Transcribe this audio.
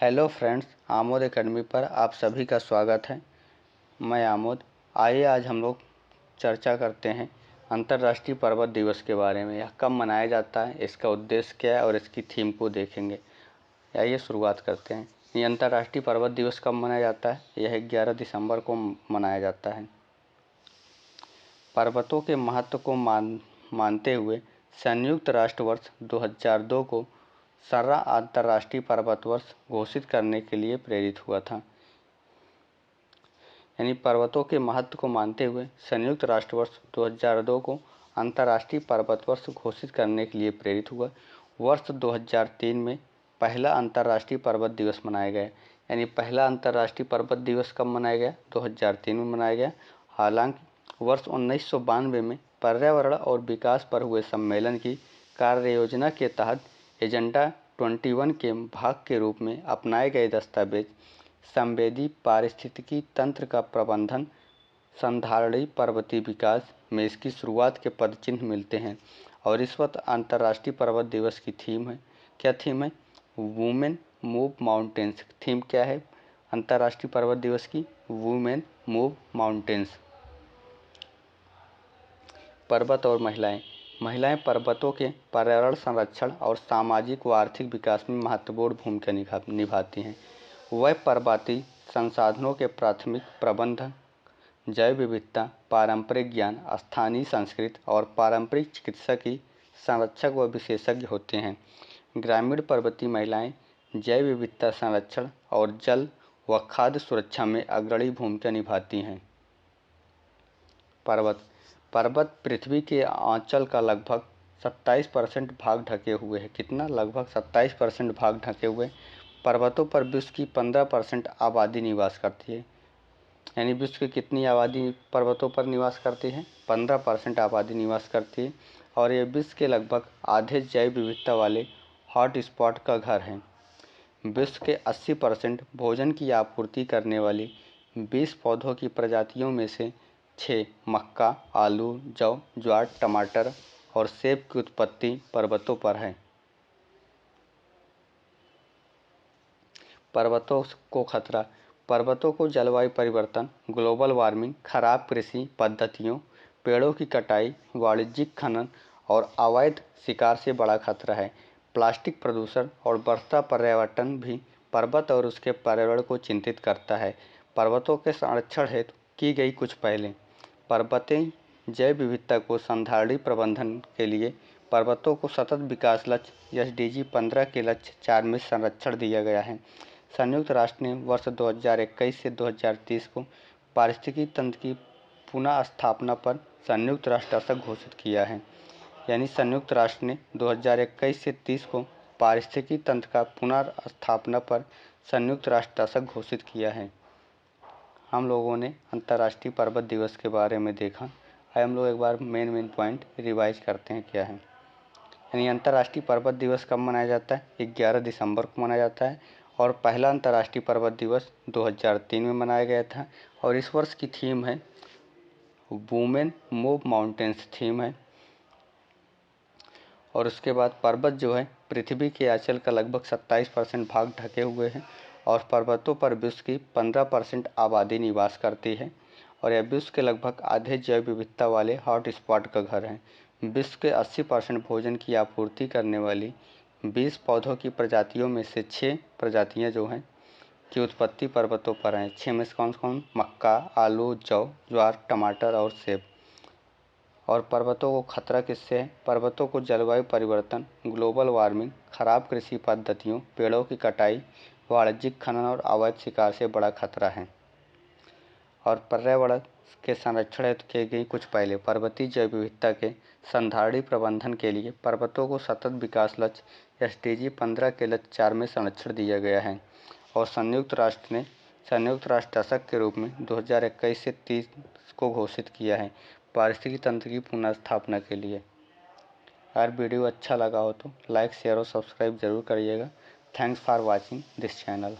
Hello friends, Amod academy पर आप सभी का स्वागत है। मैं आमोद। आइए आज हम लोग चर्चा करते हैं अंतर्राष्ट्रीय पर्वत दिवस के बारे में। यह कब मनाया जाता है, इसका उद्देश्य क्या है और इसकी थीम को देखेंगे। आइए शुरुआत करते हैं। ये अंतर्राष्ट्रीय पर्वत दिवस कब मनाया जाता है? यह 11 दिसंबर को मनाया जाता है। पर्वतों के महत्व को मानते हुए संयुक्त राष्ट्र वर्ष 2002 को सर्रा अंतर्राष्ट्रीय पर्वत वर्ष घोषित करने के लिए प्रेरित हुआ था। यानी पर्वतों के महत्व को मानते हुए संयुक्त राष्ट्र वर्ष 2002 को अंतर्राष्ट्रीय पर्वत वर्ष घोषित करने के लिए प्रेरित हुआ। वर्ष 2003 में पहला अंतर्राष्ट्रीय पर्वत दिवस मनाया गया। यानी पहला अंतर्राष्ट्रीय पर्वत दिवस कब मनाया गया? 2003 में मनाया गया। हालांकि वर्ष 1992 में पर्यावरण और विकास पर हुए सम्मेलन की कार्य योजना के तहत एजेंडा 21 के भाग के रूप में अपनाए गए दस्तावेज संवेदी पारिस्थितिकी तंत्र का प्रबंधन संधारणीय पर्वतीय विकास में इसकी शुरुआत के पदचिन्ह मिलते हैं। और इस वक्त अंतर्राष्ट्रीय पर्वत दिवस की थीम है, क्या थीम है? Women move mountains. थीम क्या है अंतर्राष्ट्रीय पर्वत दिवस की? Women move mountains. पर्वत और महिलाएं पर्वतों के पर्यावरण संरक्षण और सामाजिक व आर्थिक विकास में महत्वपूर्ण भूमिका निभाती हैं। वह पर्वतीय संसाधनों के प्राथमिक प्रबंधन, जैव विविधता, पारंपरिक ज्ञान, स्थानीय संस्कृति और पारंपरिक चिकित्सा की संरक्षक व विशेषज्ञ होते हैं। ग्रामीण पर्वतीय महिलाएं जैव विविधता संरक्षण और जल व खाद्य सुरक्षा में अग्रणी भूमिका निभाती हैं। पर्वत पृथ्वी के आंचल का लगभग 27% भाग ढके हुए हैं। कितना? लगभग 27% भाग ढके हुए। पर्वतों पर विश्व की 15% आबादी निवास करती है। यानी विश्व की कितनी आबादी पर्वतों पर निवास करती है? 15% आबादी निवास करती है। और ये विश्व के लगभग आधे जैव विविधता वाले हॉट स्पॉट का घर है। विश्व के 80% भोजन की आपूर्ति करने वाली 20 पौधों की प्रजातियों में से 6 मक्का, आलू, जौ, ज्वार, टमाटर और सेब की उत्पत्ति पर्वतों पर है। पर्वतों को खतरा। पर्वतों को जलवायु परिवर्तन, ग्लोबल वार्मिंग, खराब कृषि पद्धतियों, पेड़ों की कटाई, वाणिज्यिक खनन और अवैध शिकार से बड़ा खतरा है। प्लास्टिक प्रदूषण और बढ़ता पर्यावरण भी पर्वत और उसके पर्यावरण को चिंतित करता है। पर्वतों के संरक्षण हेतु की गई कुछ पहलें। पर्वतीय जैव विविधता को संधारणीय प्रबंधन के लिए पर्वतों को सतत विकास लक्ष्य SDG 15 के लक्ष्य 4 में संरक्षण दिया गया है। संयुक्त राष्ट्र ने वर्ष 2021 से 2030 को पारिस्थितिकी तंत्र की पुनः स्थापना पर संयुक्त राष्ट्र दशक घोषित किया है। यानी संयुक्त राष्ट्र ने 2021 से 30 को पारिस्थितिकी तंत्र का पुनः स्थापना पर संयुक्त राष्ट्र दशक घोषित किया है। हम लोगों ने अंतर्राष्ट्रीय पर्वत दिवस के बारे में देखा। आइए हम लोग एक बार मेन पॉइंट रिवाइज करते हैं क्या है। यानी अंतर्राष्ट्रीय पर्वत दिवस कब मनाया जाता है? 11 दिसंबर को मनाया जाता है। और पहला अंतर्राष्ट्रीय पर्वत दिवस 2003 में मनाया गया था। और इस वर्ष की थीम है वुमेन मूव माउंटेन्स थीम है। और उसके बाद पर्वत जो है पृथ्वी के आंचल का लगभग 27% भाग ढके हुए हैं। और पर्वतों पर विश्व की 15% आबादी निवास करती है। और यह विश्व के लगभग आधे जैव विविधता वाले हॉट स्पॉट का घर है। विश्व के 80% भोजन की आपूर्ति करने वाली 20 पौधों की प्रजातियों में से 6 प्रजातियां जो हैं की उत्पत्ति पर्वतों पर हैं। 6 में से कौन कौन? मक्का, आलू, जौ, ज्वार, टमाटर और सेब। और पर्वतों को खतरा किससे है? पर्वतों को जलवायु परिवर्तन, ग्लोबल वार्मिंग, खराब कृषि पद्धतियों, पेड़ों की कटाई, वाणिज्यिक खनन और अवैध शिकार से बड़ा खतरा है। और पर्यावरण के संरक्षण हेतु की गई कुछ पहले। पर्वतीय जैव विविधता के संधारणीय प्रबंधन के लिए पर्वतों को सतत विकास लक्ष्य SDG 15 के लक्ष्य 4 में संरक्षण दिया गया है। और संयुक्त राष्ट्र ने संयुक्त राष्ट्र दशक के रूप में 2021 से 30 को घोषित किया है पारिस्थितिकी तंत्र की पुनः स्थापना के लिए। अगर वीडियो अच्छा लगा हो तो लाइक, शेयर और सब्सक्राइब जरूर करिएगा। Thanks for watching this channel.